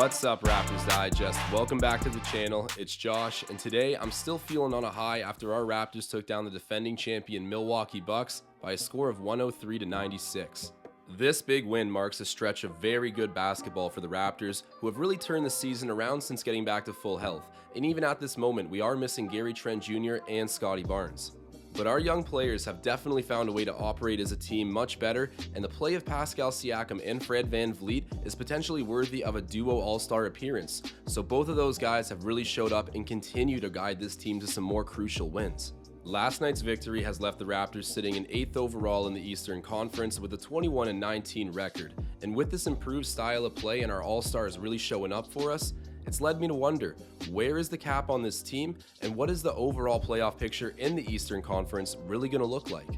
What's up, Raptors Digest? Welcome back to the channel. It's Josh, and today I'm still feeling on a high after our Raptors took down the defending champion Milwaukee Bucks by a score of 103-96. This big win marks a stretch of very good basketball for the Raptors, who have really turned the season around since getting back to full health. And even at this moment, we are missing Gary Trent Jr. and Scotty Barnes. But our young players have definitely found a way to operate as a team much better, and the play of Pascal, Siakam, and VanVleet is potentially worthy of a duo all-star appearance. So both of those guys have really showed up and continue to guide this team to some more crucial wins. Last night's victory has left the Raptors sitting in 8th overall in the Eastern Conference with a 21-19 record. And with this improved style of play and our all-stars really showing up for us, it's led me to wonder, where is the cap on this team, and what is the overall playoff picture in the Eastern Conference really going to look like?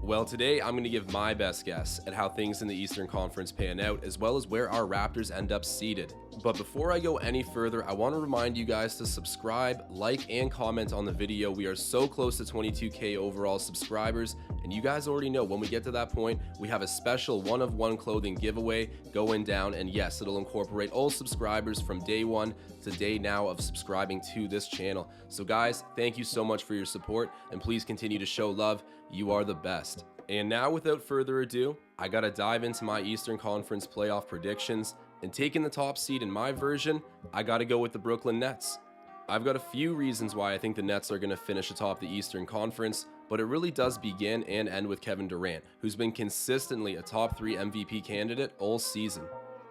Well, today I'm going to give my best guess at how things in the Eastern Conference pan out, as well as where our Raptors end up seated. But before I go any further, I want to remind you guys to subscribe, like, and comment on the video. We are so close to 22K overall subscribers, and you guys already know when we get to that point, we have a special one-of-one clothing giveaway going down, and yes, it'll incorporate all subscribers from day one to day now of subscribing to this channel. So guys, thank you so much for your support, and please continue to show love. You are the best. And now, without further ado, I gotta dive into my Eastern Conference playoff predictions, and taking the top seed in my version, I gotta go with the Brooklyn Nets. I've got a few reasons why I think the Nets are gonna finish atop the Eastern Conference, but it really does begin and end with Kevin Durant, who's been consistently a top 3 MVP candidate all season.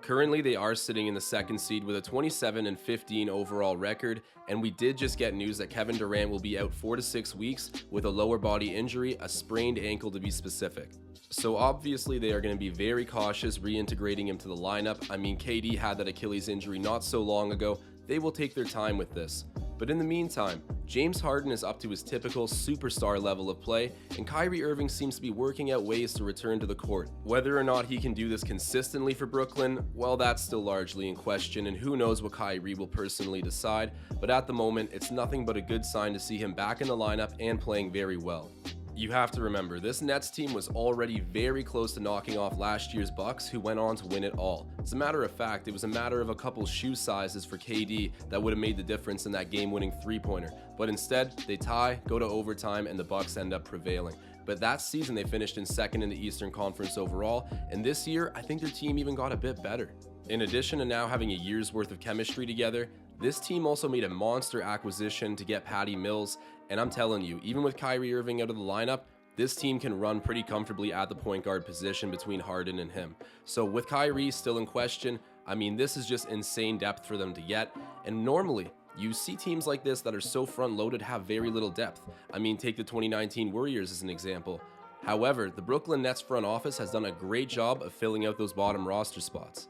Currently, they are sitting in the 2nd seed with a 27-15 overall record, and we did just get news that Kevin Durant will be out 4 to 6 weeks with a lower body injury, a sprained ankle to be specific. So obviously they are going to be very cautious reintegrating him to the lineup. I mean, KD had that Achilles injury not so long ago. They will take their time with this. But in the meantime, James Harden is up to his typical superstar level of play, and Kyrie Irving seems to be working out ways to return to the court. Whether or not he can do this consistently for Brooklyn, well, that's still largely in question, and who knows what Kyrie will personally decide, but at the moment, it's nothing but a good sign to see him back in the lineup and playing very well. You have to remember, this Nets team was already very close to knocking off last year's Bucks, who went on to win it all. As a matter of fact, it was a matter of a couple shoe sizes for KD that would have made the difference in that game-winning three-pointer. But instead, they tie, go to overtime, and the Bucks end up prevailing. But that season, they finished in 2nd in the Eastern Conference overall, and this year, I think their team even got a bit better. In addition to now having a year's worth of chemistry together, this team also made a monster acquisition to get Patty Mills, and I'm telling you, even with Kyrie Irving out of the lineup, this team can run pretty comfortably at the point guard position between Harden and him. So with Kyrie still in question, I mean, this is just insane depth for them to get, and normally, you see teams like this that are so front-loaded have very little depth. I mean, take the 2019 Warriors as an example. However, the Brooklyn Nets front office has done a great job of filling out those bottom roster spots.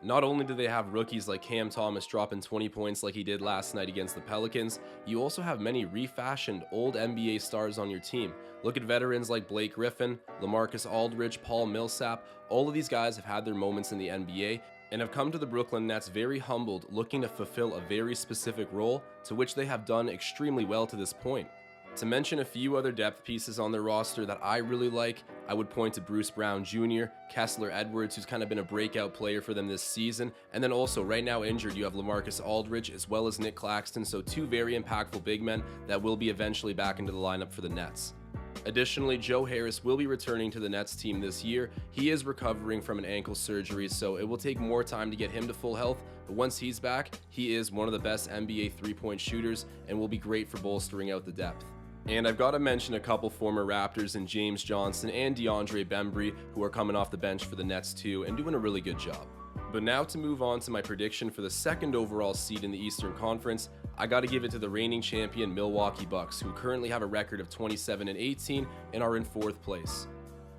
Not only do they have rookies like Cam Thomas dropping 20 points like he did last night against the Pelicans, you also have many refashioned old NBA stars on your team. Look at veterans like Blake Griffin, LaMarcus Aldridge, Paul Millsap. All of these guys have had their moments in the NBA and have come to the Brooklyn Nets very humbled, looking to fulfill a very specific role, to which they have done extremely well to this point. To mention a few other depth pieces on their roster that I really like, I would point to Bruce Brown Jr., Kessler Edwards, who's kind of been a breakout player for them this season, and then also right now injured you have LaMarcus Aldridge as well as Nick Claxton, so 2 very impactful big men that will be eventually back into the lineup for the Nets. Additionally, Joe Harris will be returning to the Nets team this year. He is recovering from an ankle surgery, so it will take more time to get him to full health, but once he's back, he is one of the best NBA three-point shooters and will be great for bolstering out the depth. And I've got to mention a couple former Raptors in James Johnson and DeAndre Bembry, who are coming off the bench for the Nets too and doing a really good job. But now to move on to my prediction for the 2nd overall seed in the Eastern Conference, I got to give it to the reigning champion Milwaukee Bucks, who currently have a record of 27-18 and are in 4th place.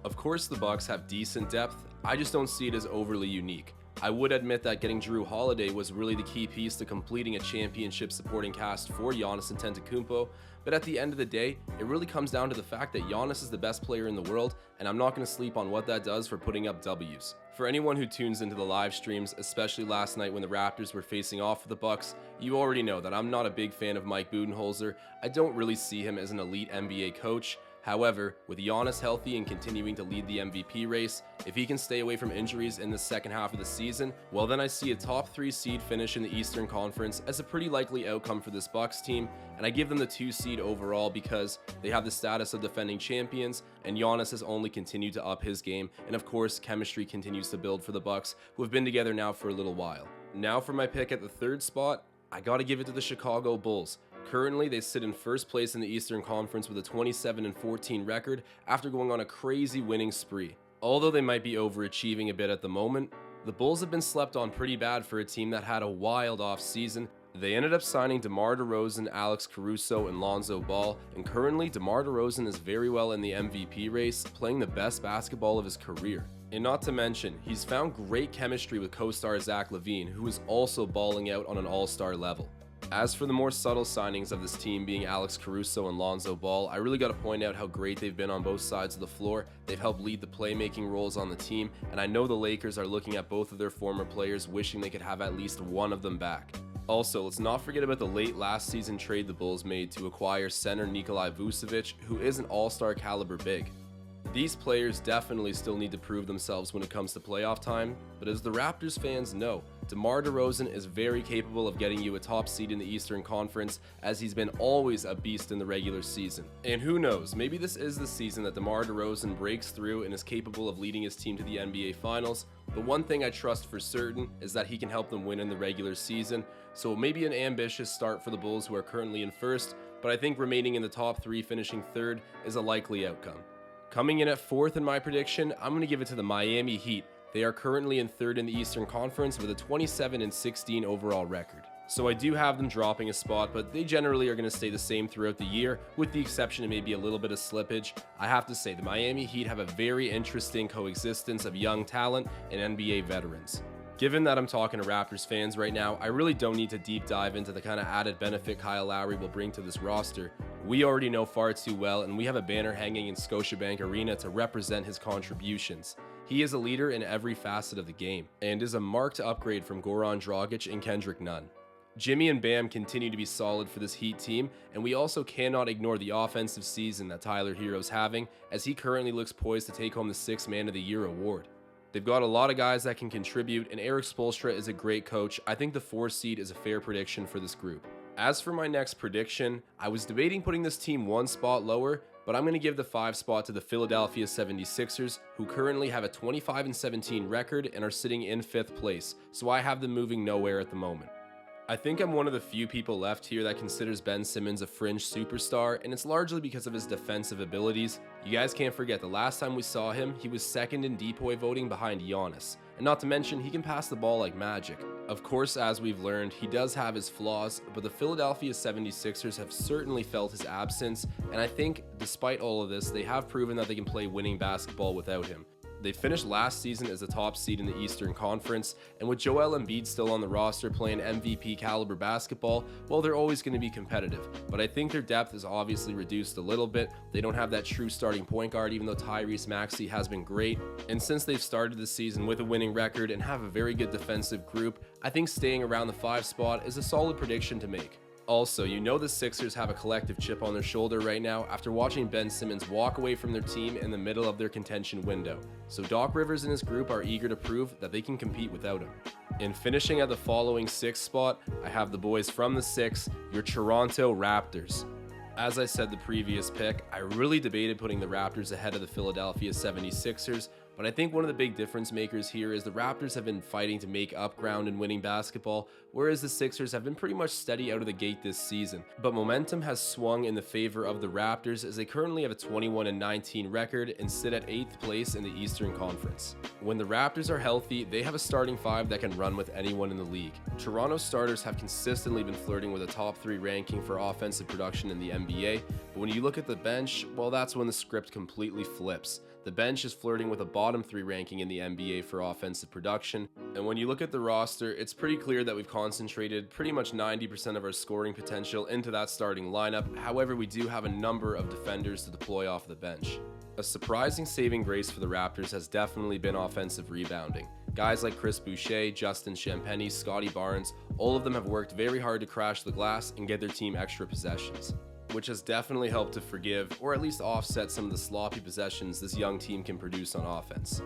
Of course, the Bucks have decent depth, I just don't see it as overly unique. I would admit that getting Jrue Holiday was really the key piece to completing a championship supporting cast for Giannis Antetokounmpo, but at the end of the day, it really comes down to the fact that Giannis is the best player in the world, and I'm not going to sleep on what that does for putting up W's. For anyone who tunes into the live streams, especially last night when the Raptors were facing off with the Bucks, you already know that I'm not a big fan of Mike Budenholzer. I don't really see him as an elite NBA coach. However, with Giannis healthy and continuing to lead the MVP race, if he can stay away from injuries in the second half of the season, well then I see a top 3 seed finish in the Eastern Conference as a pretty likely outcome for this Bucks team, and I give them the 2 seed overall because they have the status of defending champions, and Giannis has only continued to up his game, and of course chemistry continues to build for the Bucks, who have been together now for a little while. Now for my pick at the 3rd spot, I gotta give it to the Chicago Bulls. Currently, they sit in first place in the Eastern Conference with a 27-14 record after going on a crazy winning spree. Although they might be overachieving a bit at the moment, the Bulls have been slept on pretty bad for a team that had a wild off season. They ended up signing DeMar DeRozan, Alex Caruso, and Lonzo Ball, and currently DeMar DeRozan is very well in the MVP race, playing the best basketball of his career. And not to mention, he's found great chemistry with co-star Zach LaVine, who is also balling out on an all-star level. As for the more subtle signings of this team being Alex Caruso and Lonzo Ball, I really got to point out how great they've been on both sides of the floor. They've helped lead the playmaking roles on the team, and I know the Lakers are looking at both of their former players wishing they could have at least one of them back. Also, let's not forget about the late last season trade the Bulls made to acquire center Nikolai Vucevic, who is an all-star caliber big. These players definitely still need to prove themselves when it comes to playoff time, but as the Raptors fans know, DeMar DeRozan is very capable of getting you a top seed in the Eastern Conference, as he's been always a beast in the regular season. And who knows, maybe this is the season that DeMar DeRozan breaks through and is capable of leading his team to the NBA Finals, but one thing I trust for certain is that he can help them win in the regular season, so maybe an ambitious start for the Bulls, who are currently in first, but I think remaining in the top 3 finishing 3rd is a likely outcome. Coming in at 4th in my prediction, I'm going to give it to the Miami Heat. They are currently in 3rd in the Eastern Conference with a 27-16 overall record. So I do have them dropping a spot, but they generally are going to stay the same throughout the year, with the exception of maybe a little bit of slippage. I have to say, the Miami Heat have a very interesting coexistence of young talent and NBA veterans. Given that I'm talking to Raptors fans right now, I really don't need to deep dive into the kind of added benefit Kyle Lowry will bring to this roster. We already know far too well, and we have a banner hanging in Scotiabank Arena to represent his contributions. He is a leader in every facet of the game, and is a marked upgrade from Goran Dragic and Kendrick Nunn. Jimmy and Bam continue to be solid for this Heat team, and we also cannot ignore the offensive season that Tyler Hero's having, as he currently looks poised to take home the 6th Man of the Year award. They've got a lot of guys that can contribute, and Erik Spoelstra is a great coach. I think the 4 seed is a fair prediction for this group. As for my next prediction, I was debating putting this team 1 spot lower, but I'm going to give the 5 spot to the Philadelphia 76ers, who currently have a 25-17 record and are sitting in 5th place, so I have them moving nowhere at the moment. I think I'm one of the few people left here that considers Ben Simmons a fringe superstar, and it's largely because of his defensive abilities. You guys can't forget the last time we saw him, he was 2nd in DPOY voting behind Giannis. And not to mention, he can pass the ball like magic. Of course, as we've learned, he does have his flaws, but the Philadelphia 76ers have certainly felt his absence, and I think, despite all of this, they have proven that they can play winning basketball without him. They finished last season as a top seed in the Eastern Conference, and with Joel Embiid still on the roster playing MVP caliber basketball, well, they're always going to be competitive. But I think their depth is obviously reduced a little bit. They don't have that true starting point guard, even though Tyrese Maxey has been great. And since they've started the season with a winning record and have a very good defensive group, I think staying around the 5 spot is a solid prediction to make. Also, you know the Sixers have a collective chip on their shoulder right now after watching Ben Simmons walk away from their team in the middle of their contention window. So Doc Rivers and his group are eager to prove that they can compete without him. In finishing at the following 6th spot, I have the boys from the 6, your Toronto Raptors. As I said the previous pick, I really debated putting the Raptors ahead of the Philadelphia 76ers, but I think one of the big difference makers here is the Raptors have been fighting to make up ground in winning basketball, whereas the Sixers have been pretty much steady out of the gate this season. But momentum has swung in the favor of the Raptors, as they currently have a 21-19 record and sit at 8th place in the Eastern Conference. When the Raptors are healthy, they have a starting 5 that can run with anyone in the league. Toronto starters have consistently been flirting with a top 3 ranking for offensive production in the NBA, but when you look at the bench, well, that's when the script completely flips. The bench is flirting with a bottom 3 ranking in the NBA for offensive production, and when you look at the roster, it's pretty clear that we've concentrated pretty much 90% of our scoring potential into that starting lineup. However, we do have a number of defenders to deploy off the bench. A surprising saving grace for the Raptors has definitely been offensive rebounding. Guys like Chris Boucher, Justin Champagnie, Scotty Barnes, all of them have worked very hard to crash the glass and get their team extra possessions. which has definitely helped to forgive, or at least offset some of the sloppy possessions this young team can produce on offense.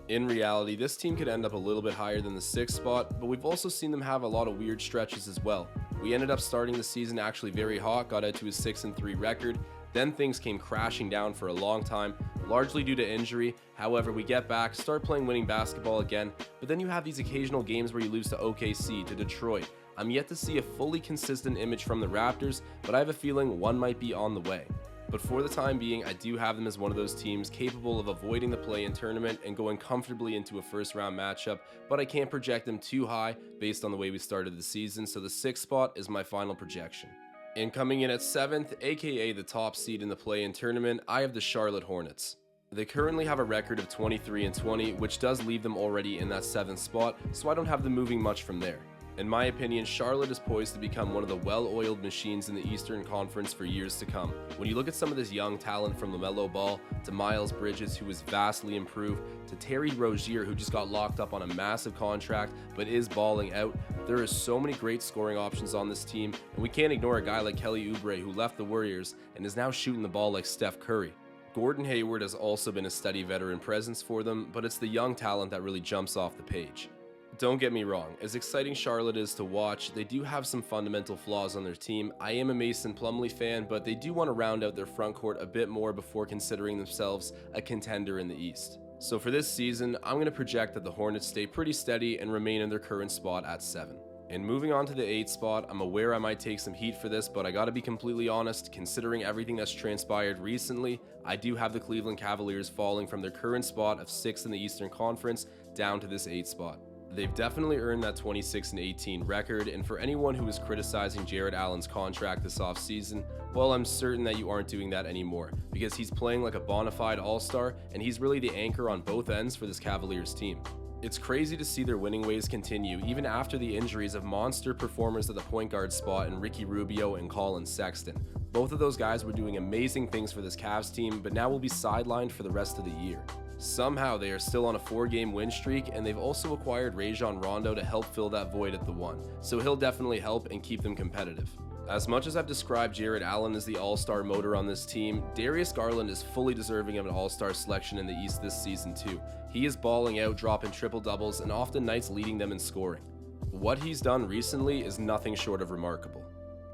In reality, this team could end up a little bit higher than the 6th spot, but we've also seen them have a lot of weird stretches as well. We ended up starting the season actually very hot, got out to a 6-3 record, then things came crashing down for a long time, largely due to injury. However, we get back, start playing winning basketball again, but then you have these occasional games where you lose to OKC, to Detroit. I'm yet to see a fully consistent image from the Raptors, but I have a feeling one might be on the way. But for the time being, I do have them as one of those teams capable of avoiding the play-in tournament and going comfortably into a first-round matchup, but I can't project them too high based on the way we started the season, so the 6th spot is my final projection. And coming in at 7th, aka the top seed in the play-in tournament, I have the Charlotte Hornets. They currently have a record of 23-20, which does leave them already in that 7th spot, so I don't have them moving much from there. In my opinion, Charlotte is poised to become one of the well-oiled machines in the Eastern Conference for years to come. When you look at some of this young talent from LaMelo Ball, to Miles Bridges, who is vastly improved, to Terry Rozier, who just got locked up on a massive contract but is balling out, there are so many great scoring options on this team, and we can't ignore a guy like Kelly Oubre, who left the Warriors and is now shooting the ball like Steph Curry. Gordon Hayward has also been a steady veteran presence for them, but it's the young talent that really jumps off the page. Don't get me wrong, as exciting Charlotte is to watch, they do have some fundamental flaws on their team. I am a Mason Plumlee fan, but they do want to round out their front court a bit more before considering themselves a contender in the East. So for this season, I'm going to project that the Hornets stay pretty steady and remain in their current spot at 7. And moving on to the 8th spot, I'm aware I might take some heat for this, but I gotta be completely honest, considering everything that's transpired recently, I do have the Cleveland Cavaliers falling from their current spot of 6th in the Eastern Conference down to this 8th spot. They've definitely earned that 26-18 record, and for anyone who is criticizing Jarrett Allen's contract this offseason, well, I'm certain that you aren't doing that anymore, because he's playing like a bona fide all-star, and he's really the anchor on both ends for this Cavaliers team. It's crazy to see their winning ways continue, even after the injuries of monster performers at the point guard spot in Ricky Rubio and Colin Sexton. Both of those guys were doing amazing things for this Cavs team, but now will be sidelined for the rest of the year. Somehow they are still on a 4-game win streak, and they've also acquired Rajon Rondo to help fill that void at the 1, so he'll definitely help and keep them competitive. As much as I've described Jarrett Allen as the all-star motor on this team, Darius Garland is fully deserving of an all-star selection in the East this season too. He is balling out, dropping triple-doubles, and often nights leading them in scoring. What he's done recently is nothing short of remarkable.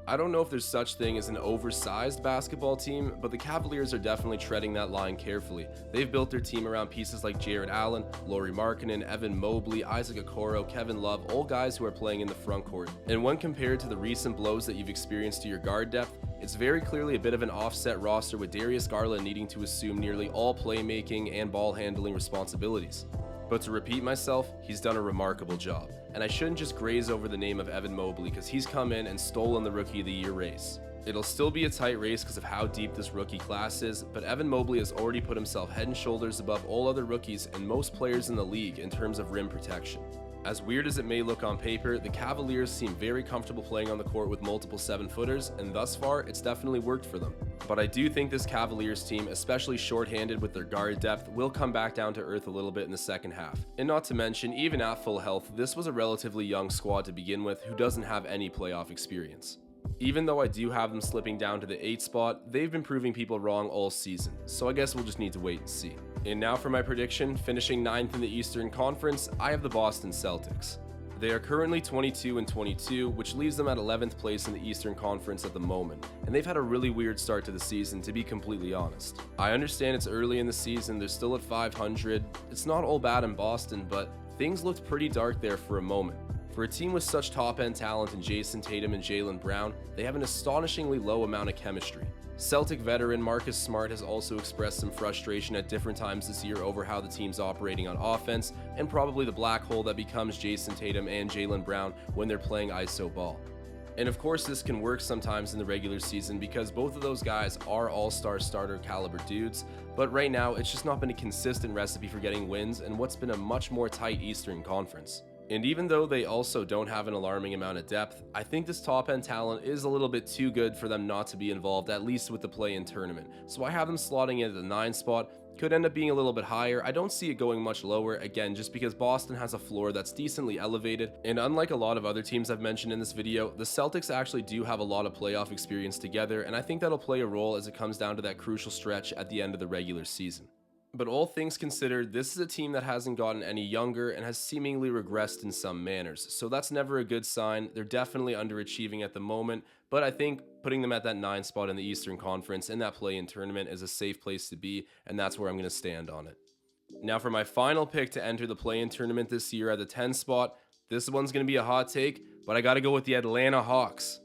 I don't know if there's such thing as an oversized basketball team, but the Cavaliers are definitely treading that line carefully. They've built their team around pieces like Jarrett Allen, Lauri Markkanen, Evan Mobley, Isaac Okoro, Kevin Love, all guys who are playing in the front court. And when compared to the recent blows that you've experienced to your guard depth, it's very clearly a bit of an offset roster with Darius Garland needing to assume nearly all playmaking and ball handling responsibilities. But to repeat myself, he's done a remarkable job. And I shouldn't just graze over the name of Evan Mobley because he's come in and stolen the Rookie of the Year race. It'll still be a tight race because of how deep this rookie class is, but Evan Mobley has already put himself head and shoulders above all other rookies and most players in the league in terms of rim protection. As weird as it may look on paper, the Cavaliers seem very comfortable playing on the court with multiple 7-footers, and thus far, it's definitely worked for them. But I do think this Cavaliers team, especially shorthanded with their guard depth, will come back down to earth a little bit in the second half. And not to mention, even at full health, this was a relatively young squad to begin with who doesn't have any playoff experience. Even though I do have them slipping down to the 8th spot, they've been proving people wrong all season, so I guess we'll just need to wait and see. And now for my prediction, finishing 9th in the Eastern Conference, I have the Boston Celtics. They are currently 22-22, which leaves them at 11th place in the Eastern Conference at the moment, and they've had a really weird start to the season, to be completely honest. I understand it's early in the season, they're still at 500, it's not all bad in Boston, but things looked pretty dark there for a moment. For a team with such top-end talent in Jayson Tatum and Jaylen Brown, they have an astonishingly low amount of chemistry. Celtic veteran Marcus Smart has also expressed some frustration at different times this year over how the team's operating on offense, and probably the black hole that becomes Jayson Tatum and Jaylen Brown when they're playing ISO ball. And of course this can work sometimes in the regular season because both of those guys are all-star starter caliber dudes, but right now it's just not been a consistent recipe for getting wins in what's been a much more tight Eastern Conference. And even though they also don't have an alarming amount of depth, I think this top-end talent is a little bit too good for them not to be involved, at least with the play-in tournament. So I have them slotting in at the 9th spot, could end up being a little bit higher. I don't see it going much lower, again, just because Boston has a floor that's decently elevated, and unlike a lot of other teams I've mentioned in this video, the Celtics actually do have a lot of playoff experience together, and I think that'll play a role as it comes down to that crucial stretch at the end of the regular season. But all things considered, this is a team that hasn't gotten any younger and has seemingly regressed in some manners, so that's never a good sign. They're definitely underachieving at the moment, but I think putting them at that 9 spot in the Eastern Conference in that play-in tournament is a safe place to be, and that's where I'm going to stand on it. Now for my final pick to enter the play-in tournament this year at the 10 spot, this one's going to be a hot take, but I got to go with the Atlanta Hawks.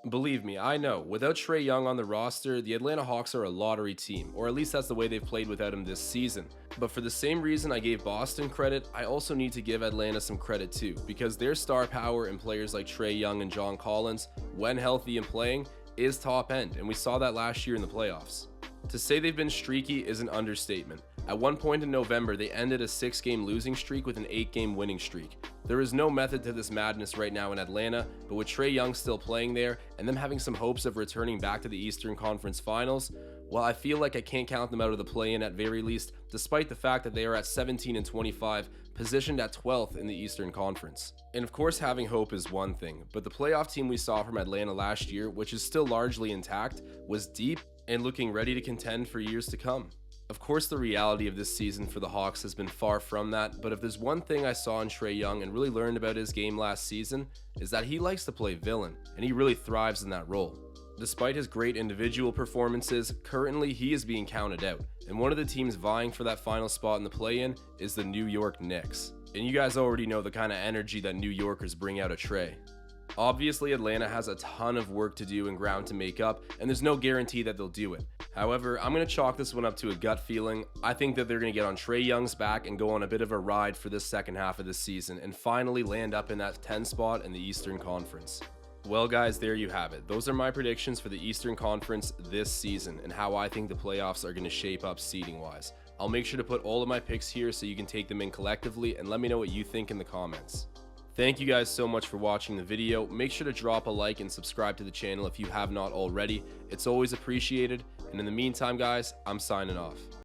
Believe me, I know, without Trae Young on the roster, the Atlanta Hawks are a lottery team, or at least that's the way they've played without him this season. But for the same reason I gave Boston credit, I also need to give Atlanta some credit too, because their star power in players like Trae Young and John Collins, when healthy and playing, is top end, and we saw that last year in the playoffs. To say they've been streaky is an understatement. At one point in November, they ended a 6-game losing streak with an 8-game winning streak. There is no method to this madness right now in Atlanta, but with Trae Young still playing there and them having some hopes of returning back to the Eastern Conference Finals, well, I feel like I can't count them out of the play-in at very least, despite the fact that they are at 17-25, positioned at 12th in the Eastern Conference. And of course, having hope is one thing, but the playoff team we saw from Atlanta last year, which is still largely intact, was deep and looking ready to contend for years to come. Of course, the reality of this season for the Hawks has been far from that, but if there's one thing I saw in Trae Young and really learned about his game last season, is that he likes to play villain, and he really thrives in that role. Despite his great individual performances, currently he is being counted out, and one of the teams vying for that final spot in the play-in is the New York Knicks. And you guys already know the kind of energy that New Yorkers bring out of Trae. Obviously, Atlanta has a ton of work to do and ground to make up, and there's no guarantee that they'll do it. However, I'm going to chalk this one up to a gut feeling. I think that they're going to get on Trae Young's back and go on a bit of a ride for this second half of the season and finally land up in that 10 spot in the Eastern Conference. Well guys, there you have it. Those are my predictions for the Eastern Conference this season and how I think the playoffs are going to shape up seeding wise. I'll make sure to put all of my picks here so you can take them in collectively and let me know what you think in the comments. Thank you guys so much for watching the video. Make sure to drop a like and subscribe to the channel if you have not already. It's always appreciated. And in the meantime, guys, I'm signing off.